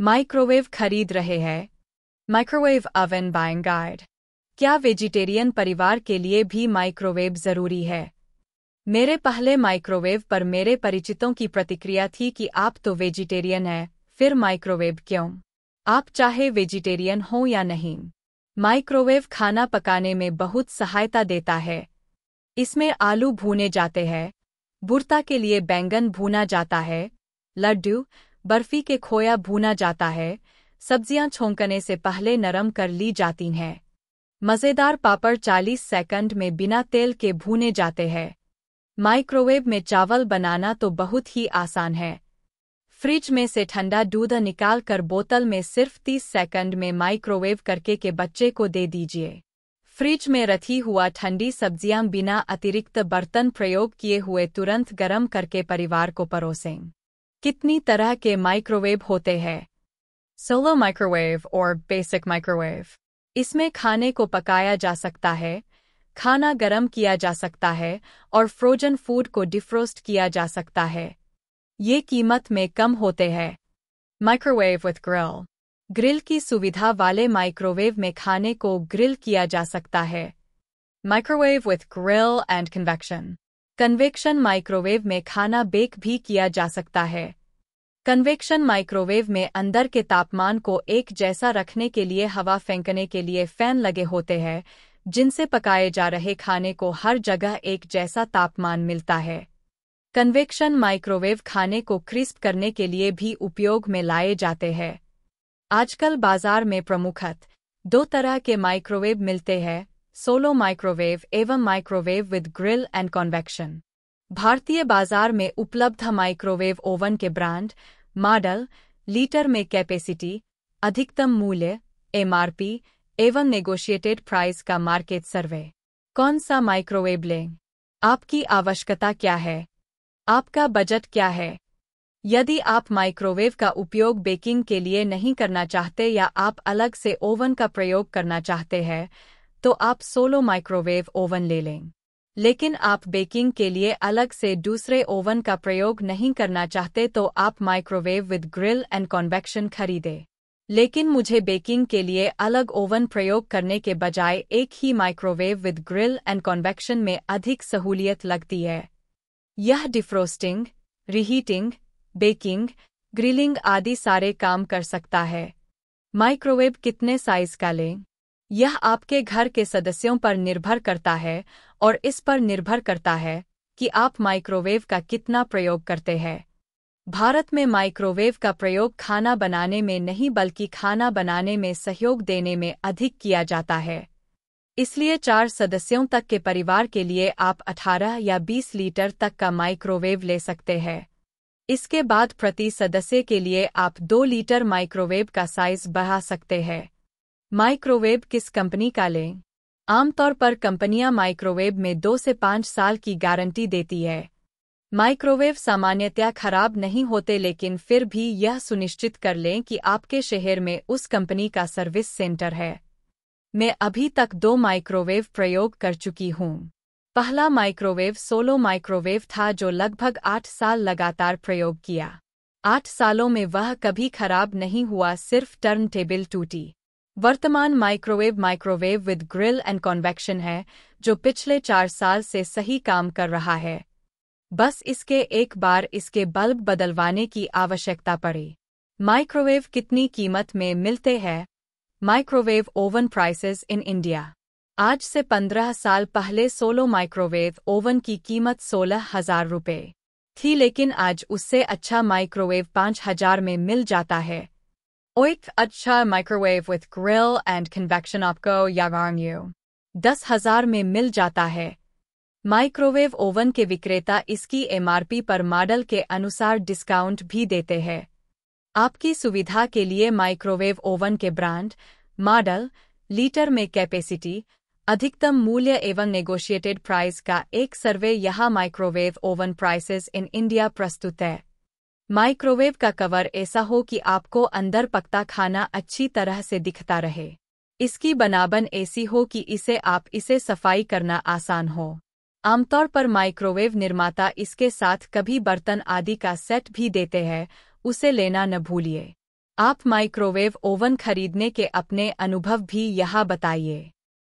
Microwave खरीद रहे हैं? Microwave oven buying guide. क्या वेजिटेरियन परिवार के लिए भी माइक्रोवेव जरूरी है? मेरे पहले माइक्रोवेव पर मेरे परिचितों की प्रतिक्रिया थी कि आप तो वेजिटेरियन हैं, फिर माइक्रोवेव क्यों? आप चाहे वेजिटेरियन हो या नहीं, माइक्रोवेव खाना पकाने में बहुत सहायता देता है। इसमें आलू भूने जाते हैं, भुर्ता के लिए बैंगन भूना जाता है, लड्डू बर्फी के खोया भूना जाता है, सब्जियां छोंकने से पहले नरम कर ली जाती हैं। मज़ेदार पापड़ 40 सेकंड में बिना तेल के भूने जाते हैं। माइक्रोवेव में चावल बनाना तो बहुत ही आसान है। फ्रिज में से ठंडा दूध निकाल कर बोतल में सिर्फ 30 सेकंड में माइक्रोवेव करके के बच्चे को दे दीजिए। फ्रिज में रखी हुआ ठंडी सब्जियां बिना अतिरिक्त बर्तन प्रयोग किए हुए तुरंत गर्म करके परिवार को परोसें। कितनी तरह के माइक्रोवेव होते हैं? सोलो माइक्रोवेव और बेसिक माइक्रोवेव। इसमें खाने को पकाया जा सकता है, खाना गर्म किया जा सकता है और फ्रोजन फूड को डिफ्रोस्ट किया जा सकता है। ये कीमत में कम होते हैं। Microwave with grill. ग्रिल की सुविधा वाले माइक्रोवेव में खाने को ग्रिल किया जा सकता है। Microwave with grill and convection. Convection microwave में खाना बेक भी किया जा सकता है। कन्वेक्शन माइक्रोवेव में अंदर के तापमान को एक जैसा रखने के लिए हवा फेंकने के लिए फैन लगे होते हैं, जिनसे पकाए जा रहे खाने को हर जगह एक जैसा तापमान मिलता है। कन्वेक्शन माइक्रोवेव खाने को क्रिस्प करने के लिए भी उपयोग में लाए जाते हैं। आजकल बाजार में प्रमुखतः 2 तरह के माइक्रोवेव मिलते हैं, सोलो माइक्रोवेव एवं microwave with grill and convection. भारतीय बाजार में उपलब्ध माइक्रोवेव ओवन के ब्रांड, मॉडल, लीटर में कैपेसिटी, अधिकतम मूल्य, MRP एवं नेगोशिएटेड प्राइस का मार्केट सर्वे। कौन सा माइक्रोवेव लें? आपकी आवश्यकता क्या है? आपका बजट क्या है? यदि आप माइक्रोवेव का उपयोग बेकिंग के लिए नहीं करना चाहते या आप अलग से ओवन का प्रयोग करना चाहते हैं, तो आप सोलो माइक्रोवेव ओवन ले लें। लेकिन आप बेकिंग के लिए अलग से दूसरे ओवन का प्रयोग नहीं करना चाहते तो आप microwave with grill and convection खरीदें। लेकिन मुझे बेकिंग के लिए अलग ओवन प्रयोग करने के बजाय एक ही microwave with grill and convection में अधिक सहूलियत लगती है। यह डिफ्रोस्टिंग, रीहीटिंग, बेकिंग, ग्रिलिंग आदि सारे काम कर सकता है। माइक्रोवेव कितने साइज का लें? यह आपके घर के सदस्यों पर निर्भर करता है और इस पर निर्भर करता है कि आप माइक्रोवेव का कितना प्रयोग करते हैं। भारत में माइक्रोवेव का प्रयोग खाना बनाने में नहीं बल्कि खाना बनाने में सहयोग देने में अधिक किया जाता है। इसलिए 4 सदस्यों तक के परिवार के लिए आप 18 या 20 लीटर तक का माइक्रोवेव ले सकते हैं। इसके बाद प्रति सदस्य के लिए आप 2 लीटर माइक्रोवेव का साइज बढ़ा सकते हैं। माइक्रोवेव किस कंपनी का लें? आमतौर पर कंपनियां माइक्रोवेव में 2 से 5 साल की गारंटी देती है। माइक्रोवेव सामान्यतया खराब नहीं होते, लेकिन फिर भी यह सुनिश्चित कर लें कि आपके शहर में उस कंपनी का सर्विस सेंटर है। मैं अभी तक 2 माइक्रोवेव प्रयोग कर चुकी हूँ। पहला माइक्रोवेव सोलो माइक्रोवेव था जो लगभग 8 साल लगातार प्रयोग किया। 8 सालों में वह कभी खराब नहीं हुआ, सिर्फ टर्न टेबल टूटी। वर्तमान microwave with grill and convection है जो पिछले 4 साल से सही काम कर रहा है। बस इसके एक बार इसके बल्ब बदलवाने की आवश्यकता पड़े। माइक्रोवेव कितनी कीमत में मिलते हैं? Microwave oven prices in India. आज से 15 साल पहले सोलो माइक्रोवेव ओवन की कीमत 16,000 रुपये थी, लेकिन आज उससे अच्छा माइक्रोवेव 5,000 में मिल जाता है। एक अच्छा microwave with grill and convection आपको 10,000 में मिल जाता है। माइक्रोवेव ओवन के विक्रेता इसकी MRP पर मॉडल के अनुसार डिस्काउंट भी देते हैं। आपकी सुविधा के लिए माइक्रोवेव ओवन के ब्रांड, मॉडल, लीटर में कैपेसिटी, अधिकतम मूल्य एवं नेगोशिएटेड प्राइस का एक सर्वे यहाँ microwave oven prices in India प्रस्तुत है। माइक्रोवेव का कवर ऐसा हो कि आपको अंदर पकता खाना अच्छी तरह से दिखता रहे। इसकी बनावट ऐसी हो कि इसे सफाई करना आसान हो। आमतौर पर माइक्रोवेव निर्माता इसके साथ कभी बर्तन आदि का सेट भी देते हैं, उसे लेना न भूलिए। आप माइक्रोवेव ओवन खरीदने के अपने अनुभव भी यहाँ बताइए।